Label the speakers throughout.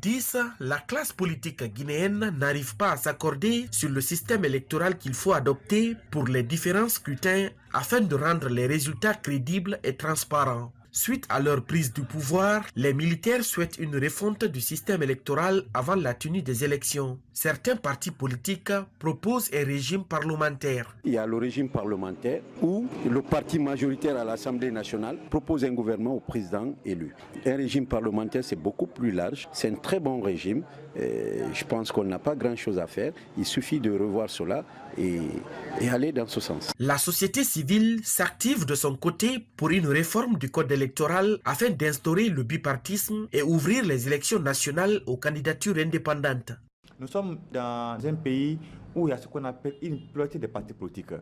Speaker 1: 2010, la classe politique guinéenne n'arrive pas à s'accorder sur le système électoral qu'il faut adopter pour les différents scrutins afin de rendre les résultats crédibles et transparents. Suite à leur prise du pouvoir, les militaires souhaitent une refonte du système électoral avant la tenue des élections. Certains partis politiques proposent un régime parlementaire.
Speaker 2: Il y a le régime parlementaire où le parti majoritaire à l'Assemblée nationale propose un gouvernement au président élu. Un régime parlementaire, c'est beaucoup plus large, c'est un très bon régime. Je pense qu'on n'a pas grand-chose à faire. Il suffit de revoir cela et aller dans ce sens.
Speaker 1: La société civile s'active de son côté pour une réforme du code électoral afin d'instaurer le bipartisme et ouvrir les élections nationales aux candidatures indépendantes.
Speaker 3: Nous sommes dans un pays où il y a ce qu'on appelle une pluralité des partis politiques.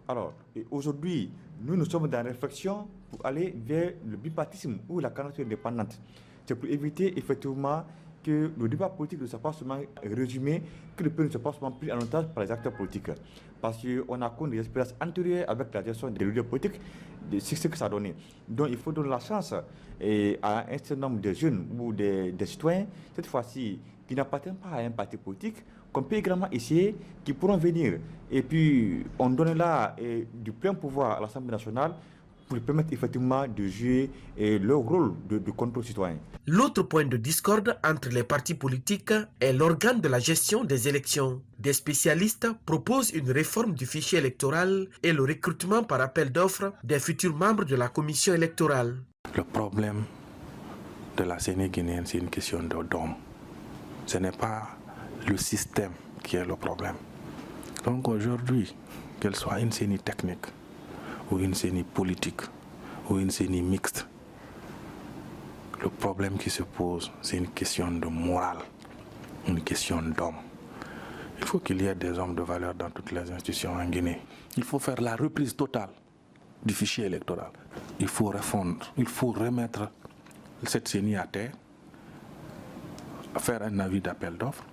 Speaker 3: Alors, aujourd'hui, nous sommes dans la réflexion pour aller vers le bipartisme ou la candidature indépendante. C'est pour éviter effectivement que le débat politique ne soit pas seulement résumé, que le pays ne soit pas seulement pris en otage par les acteurs politiques. Parce qu'on a connu des expériences antérieures avec la gestion des leaders politiques, c'est ce que ça a donné. Donc il faut donner la chance à un certain nombre de jeunes ou des citoyens, cette fois-ci, qui n'appartiennent pas à un parti politique, qu'on peut également essayer, qui pourront venir. Et puis on donne là du plein pouvoir à l'Assemblée nationale pour permettre effectivement de jouer leur rôle de contrôle citoyen.
Speaker 1: L'autre point de discorde entre les partis politiques est l'organe de la gestion des élections. Des spécialistes proposent une réforme du fichier électoral et le recrutement par appel d'offres des futurs membres de la commission électorale.
Speaker 4: Le problème de la CENI guinéenne, c'est une question d'hommes. Ce n'est pas le système qui est le problème. Donc aujourd'hui, qu'elle soit une CENI technique, ou une CENI politique, ou une CENI mixte, le problème qui se pose, c'est une question de morale, une question d'homme. Il faut qu'il y ait des hommes de valeur dans toutes les institutions en Guinée. Il faut faire la reprise totale du fichier électoral. Il faut refondre, il faut remettre cette CENI à terre, faire un avis d'appel d'offres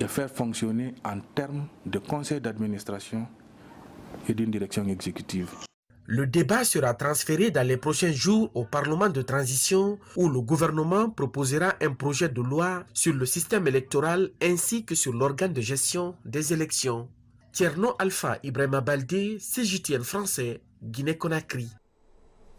Speaker 4: et faire fonctionner en termes de conseil d'administration et d'une direction exécutive.
Speaker 1: Le débat sera transféré dans les prochains jours au Parlement de transition où le gouvernement proposera un projet de loi sur le système électoral ainsi que sur l'organe de gestion des élections. Thierno Alpha Ibrahima Baldé, CGTN français, Guinée-Conakry.